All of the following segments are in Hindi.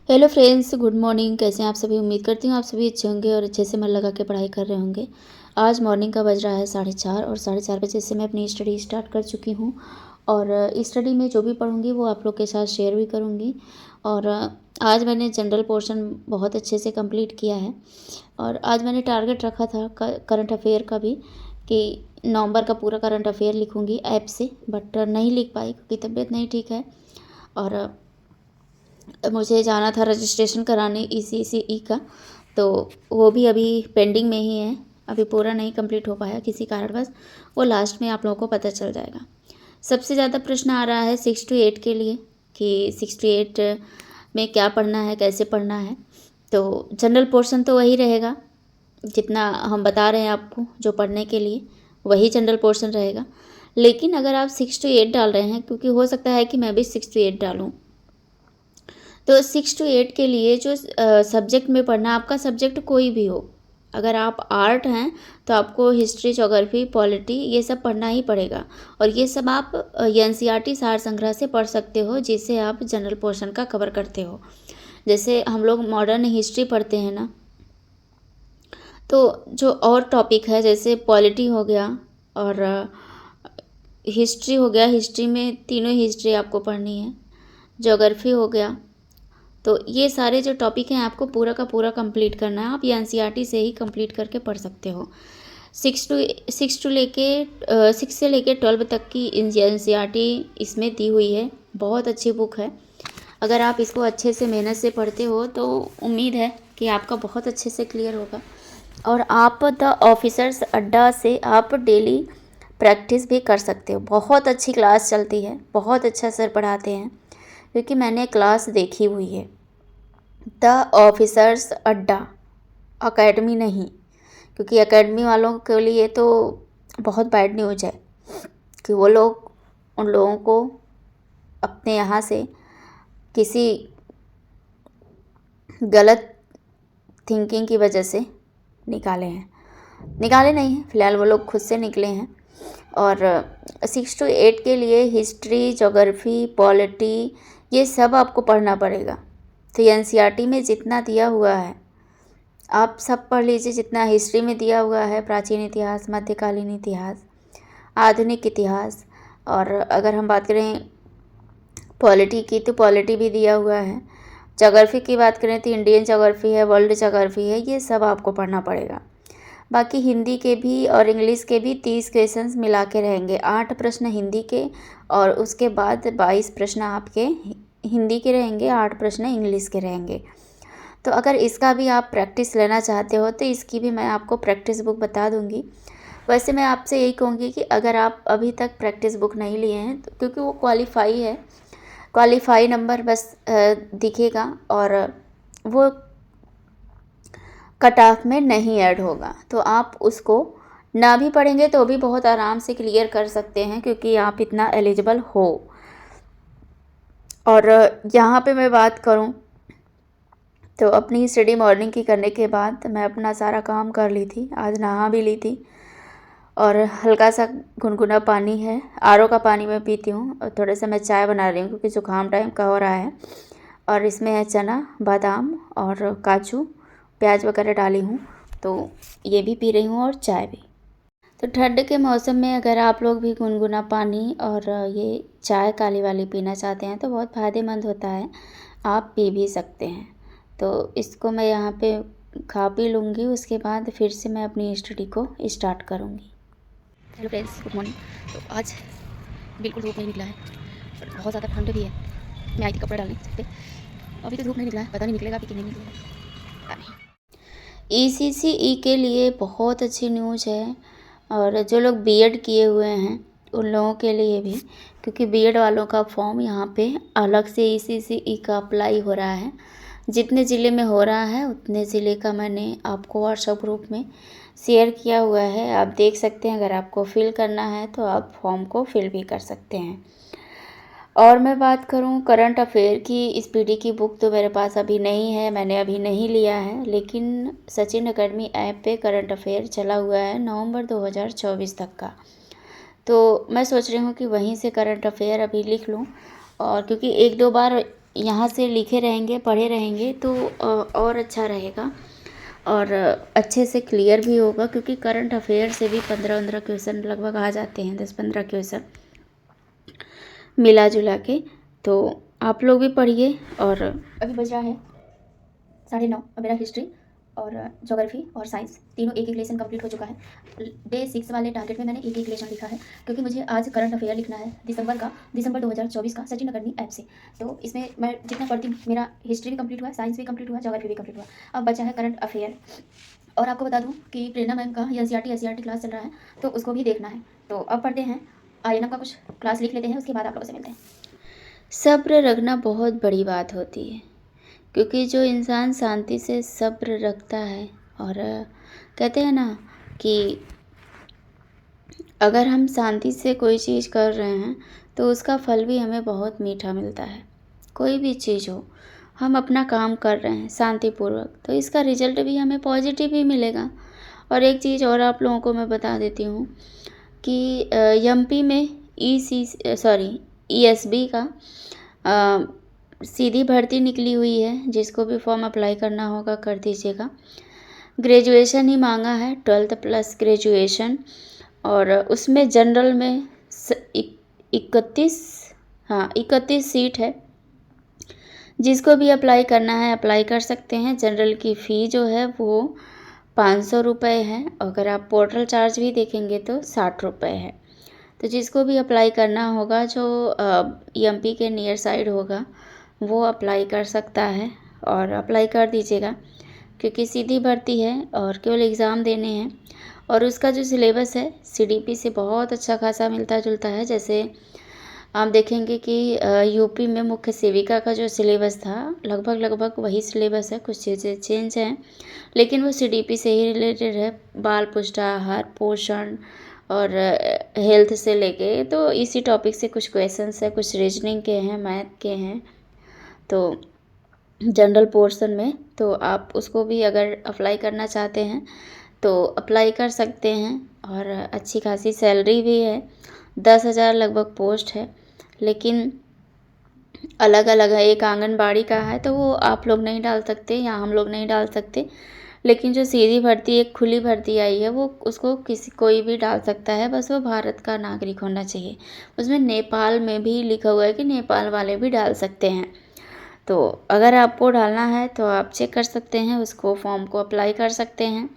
Hello friends, good morning. कैसे हैं आप सभी? उम्मीद करती हूँ आप सभी अच्छे होंगे और अच्छे से मन लगा के पढ़ाई कर रहे होंगे। आज मॉर्निंग का बज रहा है 4:30 और 4:30 बजे से मैं अपनी स्टडी स्टार्ट कर चुकी हूँ। और स्टडी में जो भी पढ़ूँगी वो आप लोग के साथ शेयर भी करूँगी। और आज मैंने जनरल पोर्शन बहुत अच्छे से कंप्लीट किया है। और आज मैंने टारगेट रखा था करंट अफेयर का भी, कि नवंबर का पूरा करंट अफेयर लिखूँगी ऐप से, बट नहीं लिख पाई क्योंकि तबीयत नहीं ठीक है। और मुझे जाना था रजिस्ट्रेशन कराने ECCE का, तो वो भी अभी पेंडिंग में ही है, अभी पूरा नहीं कंप्लीट हो पाया किसी कारणवश। वो लास्ट में आप लोगों को पता चल जाएगा। सबसे ज़्यादा प्रश्न आ रहा है 6 to 8 के लिए, कि 6 to 8 में क्या पढ़ना है, कैसे पढ़ना है। तो जनरल पोर्शन तो वही रहेगा, जितना हम बता रहे हैं आपको जो पढ़ने के लिए वही जनरल पोर्शन रहेगा। लेकिन अगर आप 6 to 8 डाल रहे हैं, क्योंकि हो सकता है कि मैं भी 6 to 8 डालूँ, तो 6 to 8 के लिए जो सब्जेक्ट में पढ़ना, आपका सब्जेक्ट कोई भी हो, अगर आप आर्ट हैं तो आपको हिस्ट्री, ज्योग्राफी, पॉलिटी ये सब पढ़ना ही पड़ेगा। और ये सब आप NCERT सार संग्रह से पढ़ सकते हो, जिससे आप जनरल पोर्शन का कवर करते हो। जैसे हम लोग मॉडर्न हिस्ट्री पढ़ते हैं ना, तो जो और टॉपिक है जैसे पॉलिटी हो गया और हिस्ट्री हो गया, हिस्ट्री में तीनों हिस्ट्री आपको पढ़नी है, ज्योग्राफी हो गया, तो ये सारे जो टॉपिक हैं आपको पूरा का पूरा कंप्लीट करना है। आप ये NCERT से ही कंप्लीट करके पढ़ सकते हो। 6 से लेके 12 तक की NCERT इसमें दी हुई है। बहुत अच्छी बुक है। अगर आप इसको अच्छे से मेहनत से पढ़ते हो तो उम्मीद है कि आपका बहुत अच्छे से क्लियर होगा। और आप द ऑफिसर्स अड्डा से आप डेली प्रैक्टिस भी कर सकते हो। बहुत अच्छी क्लास चलती है, बहुत अच्छा सर पढ़ाते हैं, क्योंकि मैंने क्लास देखी हुई है। द ऑफिसर्स अड्डा, अकेडमी नहीं, क्योंकि एकेडमी वालों के लिए तो बहुत बैड न्यूज है कि वो लोग उन लोगों को अपने यहाँ से किसी गलत थिंकिंग की वजह से निकाले नहीं हैं, फ़िलहाल वो लोग खुद से निकले हैं। और 6 to 8 के लिए हिस्ट्री, ज्योग्राफी, पॉलिटी ये सब आपको पढ़ना पड़ेगा। तो NCERT में जितना दिया हुआ है आप सब पढ़ लीजिए। जितना हिस्ट्री में दिया हुआ है, प्राचीन इतिहास, मध्यकालीन इतिहास, आधुनिक इतिहास, और अगर हम बात करें पॉलिटी की तो पॉलिटी भी दिया हुआ है। ज्योग्राफी की बात करें तो इंडियन ज्योग्राफी है, वर्ल्ड ज्योग्राफी है, ये सब आपको पढ़ना पड़ेगा। बाकी हिंदी के भी और इंग्लिश के भी 30 क्वेश्चंस मिला के रहेंगे। 8 प्रश्न हिंदी के और उसके बाद 22 प्रश्न आपके हिंदी के रहेंगे, 8 प्रश्न इंग्लिश के रहेंगे। तो अगर इसका भी आप प्रैक्टिस लेना चाहते हो तो इसकी भी मैं आपको प्रैक्टिस बुक बता दूंगी। वैसे मैं आपसे यही कहूँगी कि अगर आप अभी तक प्रैक्टिस बुक नहीं लिए हैं तो, क्योंकि वो क्वालिफाई है, क्वालिफाई नंबर बस दिखेगा और वो कट ऑफ में नहीं ऐड होगा, तो आप उसको ना भी पढ़ेंगे तो भी बहुत आराम से क्लियर कर सकते हैं, क्योंकि आप इतना एलिजिबल हो। और यहाँ पे मैं बात करूँ तो अपनी स्टडी मॉर्निंग की करने के बाद मैं अपना सारा काम कर ली थी, आज नहा भी ली थी। और हल्का सा गुनगुना पानी है, RO का पानी मैं पीती हूँ। और थोड़ा सा मैं चाय बना रही हूँ क्योंकि जुकाम टाइम का हो रहा है। और इसमें है चना, बादाम और काजू, प्याज वगैरह डाली हूँ, तो ये भी पी रही हूँ और चाय भी। तो ठंड के मौसम में अगर आप लोग भी गुनगुना पानी और ये चाय काली वाली पीना चाहते हैं तो बहुत फ़ायदेमंद होता है, आप पी भी सकते हैं। तो इसको मैं यहाँ पे खा पी लूँगी, उसके बाद फिर से मैं अपनी स्टडी को स्टार्ट करूँगी। Hello friends, good morning. तो आज बिल्कुल धूप नहीं निकला है और बहुत ज़्यादा ठंड भी है। मैं आई थी कपड़े डालने छत पे, अभी तो धूप नहीं निकला है, पता नहीं निकलेगा भी कि नहीं निकलेगा, पता नहीं। ECCE के लिए बहुत अच्छी न्यूज़ है, और जो लोग BEd किए हुए हैं उन लोगों के लिए भी, क्योंकि BEd वालों का फॉर्म यहाँ पे अलग से ECCE का अप्लाई हो रहा है। जितने ज़िले में हो रहा है उतने ज़िले का मैंने आपको व्हाट्सएप ग्रुप में शेयर किया हुआ है, आप देख सकते हैं। अगर आपको फिल करना है तो आप फॉर्म को फिल भी कर सकते हैं। और मैं बात करूं करंट अफेयर की, SPD की बुक तो मेरे पास अभी नहीं है, मैंने अभी नहीं लिया है, लेकिन सचिन एकेडमी ऐप पे करंट अफेयर चला हुआ है नवंबर 2024 तक का। तो मैं सोच रही हूँ कि वहीं से करंट अफेयर अभी लिख लूँ, और क्योंकि 1-2 बार यहाँ से लिखे रहेंगे, पढ़े रहेंगे तो और अच्छा रहेगा और अच्छे से क्लियर भी होगा, क्योंकि करंट अफेयर से भी 15-15 क्वेश्चन लगभग आ जाते हैं, 10-15 क्वेश्चन मिला जुला के। तो आप लोग भी पढ़िए। और अभी बज रहा है 9:30 और मेरा हिस्ट्री और ज्योग्राफी और साइंस तीनों एक लेसन कंप्लीट हो चुका है। डे 6 वाले टारगेट में मैंने एक लेसन लिखा है, क्योंकि मुझे आज करंट अफेयर लिखना है दिसंबर 2024 का सचिन अकेडमी ऐप से। तो इसमें मैं जितना पढ़ती हूँ, मेरा हिस्ट्री भी कंप्लीट हुआ, साइंस भी कंप्लीट हुआ, ज्योग्राफी भी कंप्लीट हुआ, अब बचा है करंट अफेयर। और आपको बता दूँ कि प्रेरणा मैम का एनसीईआरटी क्लास चल रहा है, तो उसको भी देखना है। तो अब पढ़ते हैं, आईएनएम का कुछ क्लास लिख लेते हैं, उसके बाद आप लोगों से मिलते हैं। सब्र रखना बहुत बड़ी बात होती है, क्योंकि जो इंसान शांति से सब्र रखता है, और कहते हैं ना कि अगर हम शांति से कोई चीज़ कर रहे हैं तो उसका फल भी हमें बहुत मीठा मिलता है। कोई भी चीज़ हो, हम अपना काम कर रहे हैं शांतिपूर्वक, तो इसका रिजल्ट भी हमें पॉजिटिव ही मिलेगा। और एक चीज़ और आप लोगों को मैं बता देती हूँ कि एमपी में ईएसबी का सीधी भर्ती निकली हुई है, जिसको भी फॉर्म अप्लाई करना होगा कर दीजिएगा। ग्रेजुएशन ही मांगा है, 12th प्लस ग्रेजुएशन, और उसमें जनरल में 31 सीट है। जिसको भी अप्लाई करना है अप्लाई कर सकते हैं। जनरल की फ़ी जो है वो 500 रुपये है, अगर आप पोर्टल चार्ज भी देखेंगे तो 60 रुपये है। तो जिसको भी अप्लाई करना होगा, जो एमपी के नियर साइड होगा, वो अप्लाई कर सकता है और अप्लाई कर दीजिएगा, क्योंकि सीधी भर्ती है और केवल एग्ज़ाम देने हैं। और उसका जो सिलेबस है सीडीपी से बहुत अच्छा खासा मिलता जुलता है। जैसे आप देखेंगे कि यूपी में मुख्य सेविका का जो सिलेबस था लगभग वही सिलेबस है, कुछ चीज़ें चेंज हैं, लेकिन वो सीडीपी से ही रिलेटेड है। बाल पुष्टाहार, पोषण और हेल्थ से लेके, तो इसी टॉपिक से कुछ क्वेश्चंस है, कुछ रीजनिंग के हैं, मैथ के हैं, तो जनरल पोर्शन में। तो आप उसको भी अगर अप्लाई करना चाहते हैं तो अप्लाई कर सकते हैं, और अच्छी खासी सैलरी भी है, 10,000 लगभग पोस्ट है, लेकिन अलग अलग है। एक आंगनबाड़ी का है, तो वो आप लोग नहीं डाल सकते या हम लोग नहीं डाल सकते, लेकिन जो सीधी भर्ती एक खुली भर्ती आई है, वो उसको कोई भी डाल सकता है, बस वो भारत का नागरिक होना चाहिए। उसमें नेपाल में भी लिखा हुआ है कि नेपाल वाले भी डाल सकते हैं। तो अगर आपको डालना है तो आप चेक कर सकते हैं, उसको फॉर्म को अप्लाई कर सकते हैं।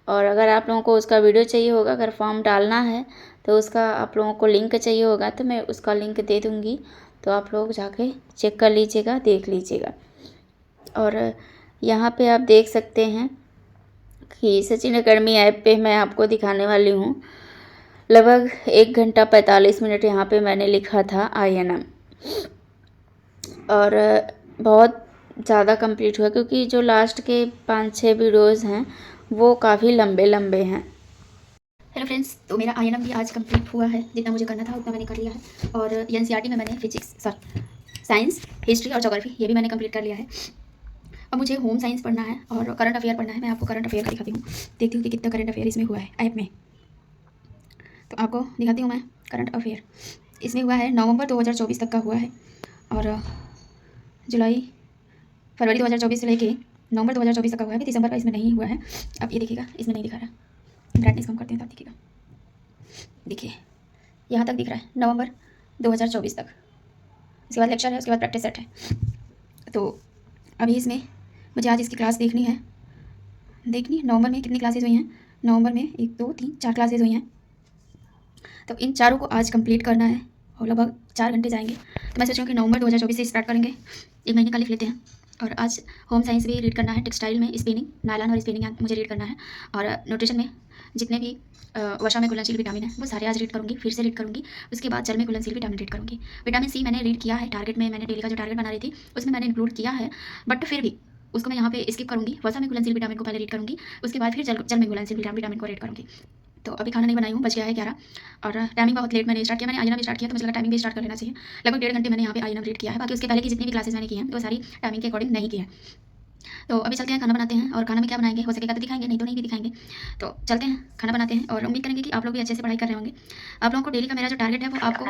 और अगर आप लोगों को उसका वीडियो चाहिए होगा, अगर फॉर्म डालना है तो उसका आप लोगों को लिंक चाहिए होगा, तो मैं उसका लिंक दे दूँगी, तो आप लोग जाके चेक कर लीजिएगा, देख लीजिएगा। और यहाँ पे आप देख सकते हैं कि सचिन अकेडमी ऐप पे मैं आपको दिखाने वाली हूँ। लगभग 1 घंटा 45 मिनट यहाँ पे मैंने लिखा था आईएनएम, और बहुत ज़्यादा कंप्लीट हुआ, क्योंकि जो लास्ट के 5-6 वीडियोज़ हैं वो काफ़ी लंबे लंबे हैं। हेलो फ्रेंड्स, तो मेरा आईएनएम भी आज कंप्लीट हुआ है। जितना मुझे करना था उतना मैंने कर लिया है। और एनसीईआरटी में मैंने साइंस, हिस्ट्री और ज्योग्राफी ये भी मैंने कंप्लीट कर लिया है। अब मुझे होम साइंस पढ़ना है और करंट अफेयर पढ़ना है। मैं आपको करंट अफेयर का दिखाती हूँ, देखती हूँ कि कितना करंट अफेयर इसमें हुआ है ऐप में। तो आपको दिखाती हूँ मैं करंट अफेयर। इसमें हुआ है नवंबर 2024 तक का हुआ है, और फरवरी 2024 से लेके नवंबर 2024 तक का हुआ है। दिसंबर का इसमें नहीं हुआ है। अब ये देखिएगा, इसमें नहीं दिखा रहा, ब्राइटनेस कम करते हैं तब दिखेगा। देखिए यहाँ तक दिख रहा है नवंबर 2024 तक। इसके बाद लेक्चर है, उसके बाद प्रैक्टिस सेट है। तो अभी इसमें मुझे आज इसकी क्लास देखनी है। नवंबर में कितनी क्लासेज हुई हैं? नवंबर में 1 2 3 4 क्लासेज हुई हैं। तो इन चारों को आज कंप्लीट करना है और लगभग 4 घंटे जाएंगे। तो मैं सोच रही हूँ कि नवंबर 2024 से स्टार्ट करेंगे, 1 महीने का लिख लेते हैं। और आज होम साइंस भी रीड करना है, टेक्सटाइल में स्पिनिंग, नायलॉन और स्पिनिंग मुझे रीड करना है। और न्यूट्रिशन में जितने भी वसा में घुलनशील विटामिन है वो सारे आज रीड करूँगी, फिर से रीड करूँगी। उसके बाद जल में घुलनशील विटामिन रीड करूँगी। विटामिन सी मैंने रीड किया है, टारगेट में मैंने डेली का जो टारगेट बना रही थी उसमें मैंने इंक्लूड किया है, बट फिर भी उसको मैं यहाँ पे स्किप करूँगी। वसा में घुलनशील विटामिन को पहले रीड करूँगी, उसके बाद फिर जल में घुलनशील विटामिन को रीड करूँगी। तो अभी खाना नहीं बनाई हूँ, बच गया है 11, और टाइमिंग बहुत लेट मैंने स्टार्ट किया। मैंने आईएनएम स्टार्ट किया तो मुझे लगा टाइमिंग भी स्टार्ट कर लेना चाहिए। लगभग 1.5 घंटे मैंने यहाँ पे आईएनएम रीड किया है। बाकी उसके पहले की जितनी भी क्लासेस मैंने की हैं वो सारी टाइमिंग के अकॉर्डिंग नहीं की है। तो अभी चलते हैं, खाना बनाते हैं। और खाना में क्या बनाएंगे, हो सकेगा तो दिखाएंगे, नहीं तो नहीं भी दिखाएंगे। तो चलते हैं, खाना बनाते हैं, और उम्मीद करेंगे कि आप लोग भी अच्छे से पढ़ाई कर रहे होंगे। आप लोगों को डेली का मेरा जो टारगेट है वो आपको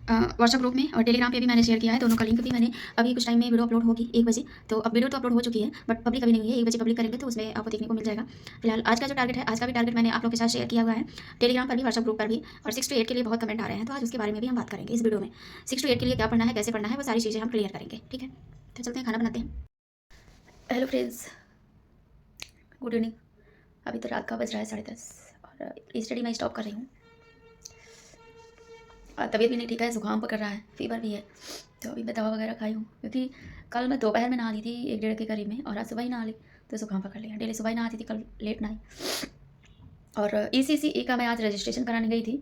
व्हाट्सएप ग्रुप में और टेलीग्राम पे भी मैंने शेयर किया है। दोनों का लिंक भी मैंने अभी कुछ टाइम में वीडियो अपलोड होगी 1 बजे। तो अब वीडियो तो अपलोड हो चुकी है बट पब्लिक अभी नहीं हुई है। 1 बजे पब्लिक करेंगे तो उसमें आपको देखने को मिल जाएगा। फिलहाल आज का जो टारगेट है, आज का भी टारगेट मैंने आप लोग के साथ शेयर किया हुआ है टेलीग्राम पर भी, व्हाट्सएप ग्रुप पर भी। और 6 to 8 के लिए बहुत कमेंट आ रहे हैं, तो आज उसके बारे में भी हम बात करेंगे इस वीडियो में। 6 to 8 के लिए क्या पढ़ना है, कैसे पढ़ना है, वो सारी चीज़ें हम क्लियर करेंगे। ठीक है, तो चलते हैं, खाना बनाते हैं। Hello friends, good evening. अभी तो रात का बज रहा है 10:30 और स्टडी मैं स्टॉप कर रही हूँ। तबीयत भी नहीं ठीक है, जुकाम पकड़ रहा है, फीवर भी है। तो अभी मैं दवा वगैरह खाई हूँ, क्योंकि कल मैं दोपहर में नहा ली थी 1 डेढ़ के करीब में, और आज सुबह ही नहा ली तो जुकाम पकड़ लिया। डेली सुबह ही नहाती थी, कल लेट नहाई। और ECCE का मैं आज रजिस्ट्रेशन कराने गई थी।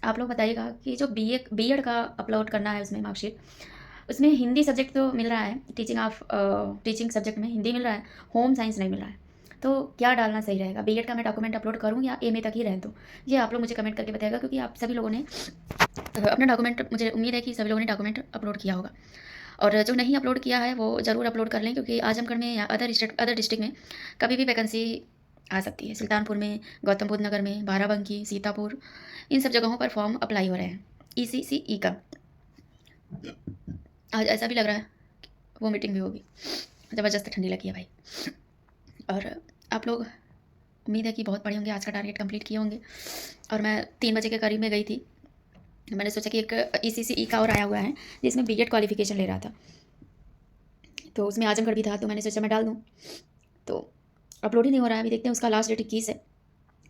आप लोग बताइएगा कि जो BEd का अपलोड करना है उसमें मार्कशीट, उसमें हिंदी सब्जेक्ट तो मिल रहा है, टीचिंग सब्जेक्ट में हिंदी मिल रहा है, होम साइंस नहीं मिल रहा है। तो क्या डालना सही रहेगा? BEd का मैं डॉक्यूमेंट अपलोड करूँ या MA तक ही रहने दूँ? ये आप लोग मुझे कमेंट करके बताइएगा, क्योंकि आप सभी लोगों ने अपना डॉक्यूमेंट, मुझे उम्मीद है कि सभी लोगों ने डॉक्यूमेंट अपलोड किया होगा। और जो नहीं अपलोड किया है वो ज़रूर अपलोड कर लें, क्योंकि आजमगढ़ में या अदर डिस्ट्रिक्ट में कभी भी वैकेंसी आ सकती है। सुल्तानपुर में, गौतम बुद्ध नगर में, बाराबंकी, सीतापुर, इन सब जगहों पर फॉर्म अप्लाई हो रहे हैं ECCE का। आज ऐसा भी लग रहा है वो मीटिंग भी होगी, ज़बरदस्त ठंडी लगी है भाई। और आप लोग उम्मीद है कि बहुत पढ़े होंगे, आज का टारगेट कंप्लीट किए होंगे। और मैं 3 बजे के करीब में गई थी। मैंने सोचा कि एक ECCE का और आया हुआ है जिसमें BEd क्वालिफिकेशन ले रहा था, तो उसमें आजमगढ़ भी था, तो मैंने सोचा मैं डाल दूँ। तो अपलोड ही नहीं हो रहा है अभी, देखते हैं। उसका लास्ट डेट 21 है।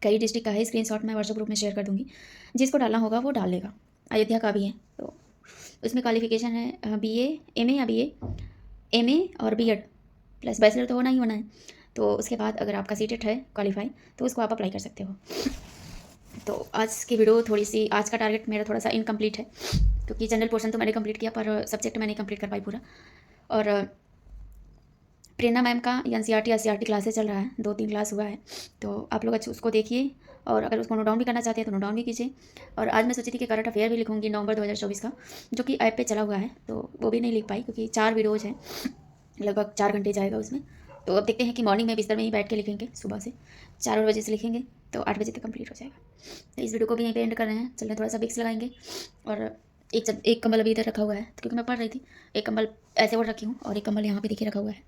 कई डिस्ट्रिक्ट का है, स्क्रीनशॉट मैं व्हाट्सएप ग्रुप में शेयर कर दूँगी, जिसको डालना होगा वो डाल लेगा। अयोध्या का भी है, तो उसमें क्वालिफिकेशन है BA, MA या BA, MA और BEd प्लस बैचलर तो होना ही होना है। तो उसके बाद अगर आपका सीटेट है क्वालिफाई, तो उसको आप अप्लाई कर सकते हो। तो आज की वीडियो थोड़ी सी, आज का टारगेट मेरा थोड़ा सा इनकम्प्लीट है, क्योंकि जनरल पोर्शन तो मैंने कंप्लीट किया पर सब्जेक्ट मैंने कंप्लीट कर पाई पूरा। और प्रेरणा मैम का NCERT SCERT क्लासेस चल रहा है, 2-3 क्लास हुआ है, तो आप लोग अच्छे उसको देखिए। और अगर उसको नोट डाउन भी करना चाहते हैं तो नोट डाउन भी कीजिए। और आज मैं सोची थी कि करंट अफेयर भी लिखूंगी नवंबर 2024 का, जो कि ऐप पे चला हुआ है, तो वो भी नहीं लिख पाई, क्योंकि 4 वीडियोज़ हैं, लगभग 4 घंटे जाएगा उसमें। तो अब देखते हैं कि मॉर्निंग में बिस्तर में ही बैठ के लिखेंगे, सुबह से 4 बजे से लिखेंगे तो 8 बजे तक कंप्लीट हो जाएगा। तो इस वीडियो को भी यहीं पे एंड कर रहे हैं। चलिए थोड़ा सा विक्स लगाएंगे। और एक कंबल अभी इधर रखा हुआ है, क्योंकि मैं पढ़ रही थी। एक कंबल ऐसे ओढ़ रखी हूँ और एक कंबल यहाँ पे देखिए रखा हुआ है।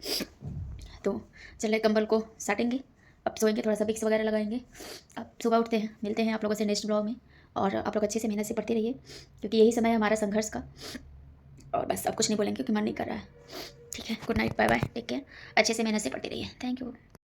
तो चलिए कंबल को साटेंगे, अब सोएंगे, थोड़ा सा विक्स वगैरह लगाएंगे। अब सुबह उठते हैं, मिलते हैं आप लोगों से नेक्स्ट ब्लॉग में। और आप लोग अच्छे से मेहनत से पढ़ते रहिए, क्योंकि यही समय है हमारा संघर्ष का। और बस अब कुछ नहीं बोलेंगे, क्योंकि मन नहीं कर रहा है। ठीक है, good night, bye bye, take care. अच्छे से मेहनत से पढ़ते रहिए। Thank you.